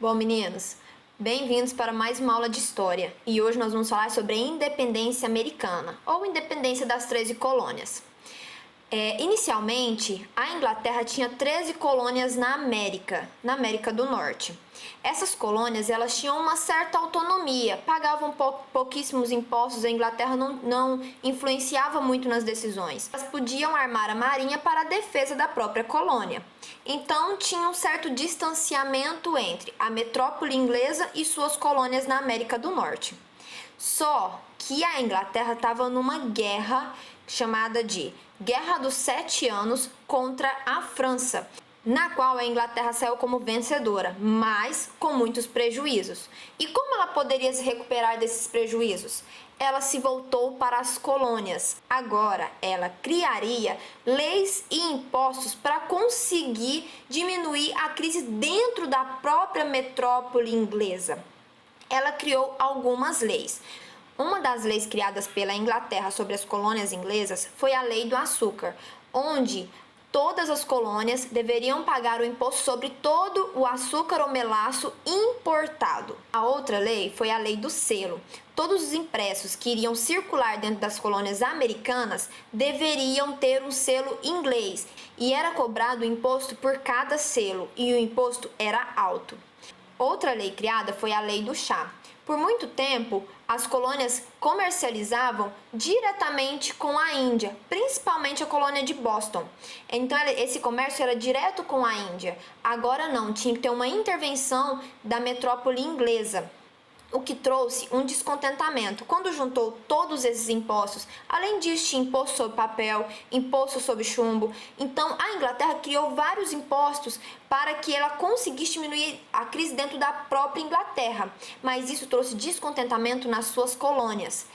Bom, meninos, bem-vindos para mais uma aula de História. E hoje nós vamos falar sobre a independência americana, ou independência das 13 colônias. Inicialmente, a Inglaterra tinha 13 colônias na América do Norte. Essas colônias elas tinham uma certa autonomia, pagavam pouquíssimos impostos, a Inglaterra não influenciava muito nas decisões. Elas podiam armar a marinha para a defesa da própria colônia. Então, tinha um certo distanciamento entre a metrópole inglesa e suas colônias na América do Norte. Só que a Inglaterra estava numa guerra chamada de Guerra dos 7 Anos contra a França, na qual a Inglaterra saiu como vencedora, mas com muitos prejuízos. E como ela poderia se recuperar desses prejuízos? Ela se voltou para as colônias. Agora, ela criaria leis e impostos para conseguir diminuir a crise dentro da própria metrópole inglesa. Ela criou algumas leis. Uma das leis criadas pela Inglaterra sobre as colônias inglesas foi a Lei do Açúcar, onde todas as colônias deveriam pagar o imposto sobre todo o açúcar ou melaço importado. A outra lei foi a Lei do Selo. Todos os impressos que iriam circular dentro das colônias americanas deveriam ter um selo inglês e era cobrado o imposto por cada selo, e o imposto era alto. Outra lei criada foi a Lei do Chá. Por muito tempo, as colônias comercializavam diretamente com a Índia, principalmente a colônia de Boston. Então, esse comércio era direto com a Índia. Agora não, tinha que ter uma intervenção da metrópole inglesa, o que trouxe um descontentamento. Quando juntou todos esses impostos, além disso tinha imposto sobre papel, imposto sobre chumbo, então a Inglaterra criou vários impostos para que ela conseguisse diminuir a crise dentro da própria Inglaterra, mas isso trouxe descontentamento nas suas colônias.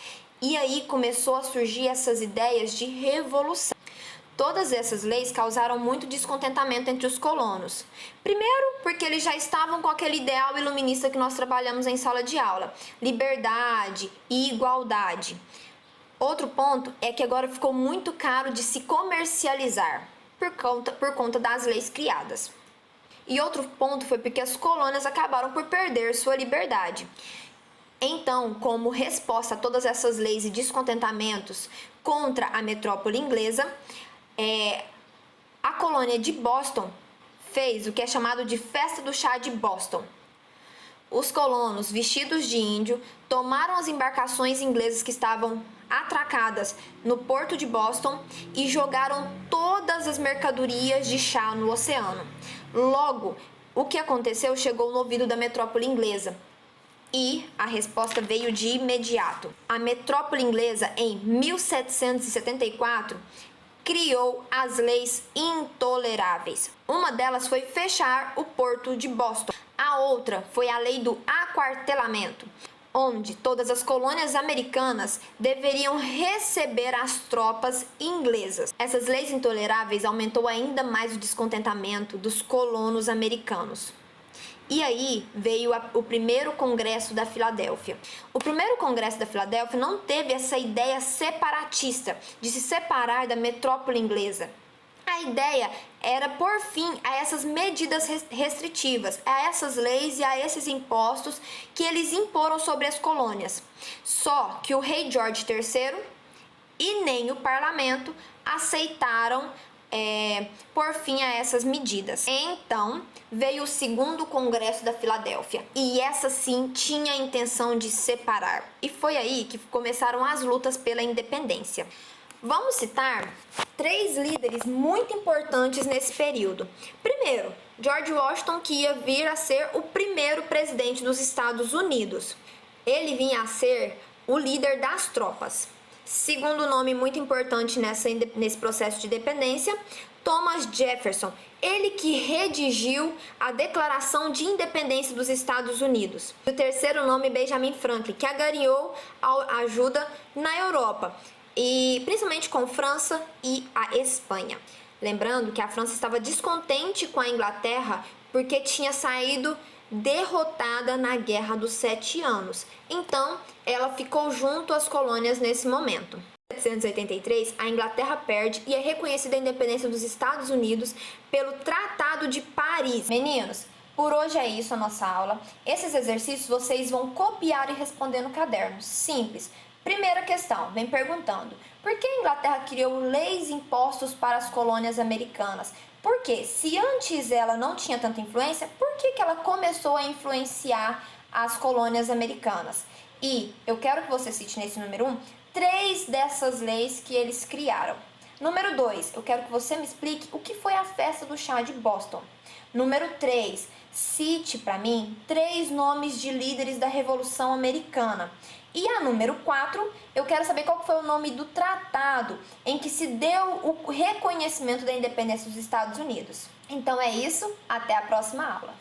E aí começou a surgir essas ideias de revolução. Todas essas leis causaram muito descontentamento entre os colonos. Primeiro, porque eles já estavam com aquele ideal iluminista que nós trabalhamos em sala de aula, liberdade e igualdade. Outro ponto é que agora ficou muito caro de se comercializar por conta das leis criadas. E outro ponto foi porque as colônias acabaram por perder sua liberdade. Então, como resposta a todas essas leis e descontentamentos contra a metrópole inglesa, a colônia de Boston fez o que é chamado de Festa do Chá de Boston. Os colonos, vestidos de índio, tomaram as embarcações inglesas que estavam atracadas no porto de Boston e jogaram todas as mercadorias de chá no oceano. Logo, o que aconteceu chegou no ouvido da metrópole inglesa. E a resposta veio de imediato. A metrópole inglesa, em 1774, criou as leis intoleráveis. Uma delas foi fechar o porto de Boston. A outra foi a lei do aquartelamento, onde todas as colônias americanas deveriam receber as tropas inglesas. Essas leis intoleráveis aumentou ainda mais o descontentamento dos colonos americanos. E aí veio o primeiro Congresso da Filadélfia. O primeiro Congresso da Filadélfia não teve essa ideia separatista de se separar da metrópole inglesa. A ideia era pôr fim a essas medidas restritivas, a essas leis e a esses impostos que eles imporam sobre as colônias. Só que o rei George III e nem o parlamento aceitaram por fim a essas medidas. Então, veio o segundo Congresso da Filadélfia, e essa sim tinha a intenção de separar. E foi aí que começaram as lutas pela independência. Vamos citar 3 líderes muito importantes nesse período. Primeiro, George Washington, que ia vir a ser o primeiro presidente dos Estados Unidos. Ele vinha a ser o líder das tropas. Segundo nome muito importante nesse processo de independência, Thomas Jefferson, ele que redigiu a Declaração de Independência dos Estados Unidos. E o terceiro nome, Benjamin Franklin, que agariou ajuda na Europa, e principalmente com França e a Espanha. Lembrando que a França estava descontente com a Inglaterra porque tinha saído derrotada na Guerra dos 7 Anos. Então, ela ficou junto às colônias nesse momento. Em 1783, a Inglaterra perde e é reconhecida a independência dos Estados Unidos pelo Tratado de Paris. Meninos, Por hoje é isso a nossa aula. Esses exercícios vocês vão copiar e responder no caderno. Simples. Primeira questão, vem perguntando: por que a Inglaterra criou leis e impostos para as colônias americanas? Porque se antes ela não tinha tanta influência, por que ela começou a influenciar as colônias americanas? E eu quero que você cite nesse número 1 3 dessas leis que eles criaram. Número 2, eu quero que você me explique o que foi a festa do chá de Boston. Número 3, cite para mim 3 nomes de líderes da Revolução Americana. E a número 4, eu quero saber qual foi o nome do tratado em que se deu o reconhecimento da independência dos Estados Unidos. Então é isso, até a próxima aula.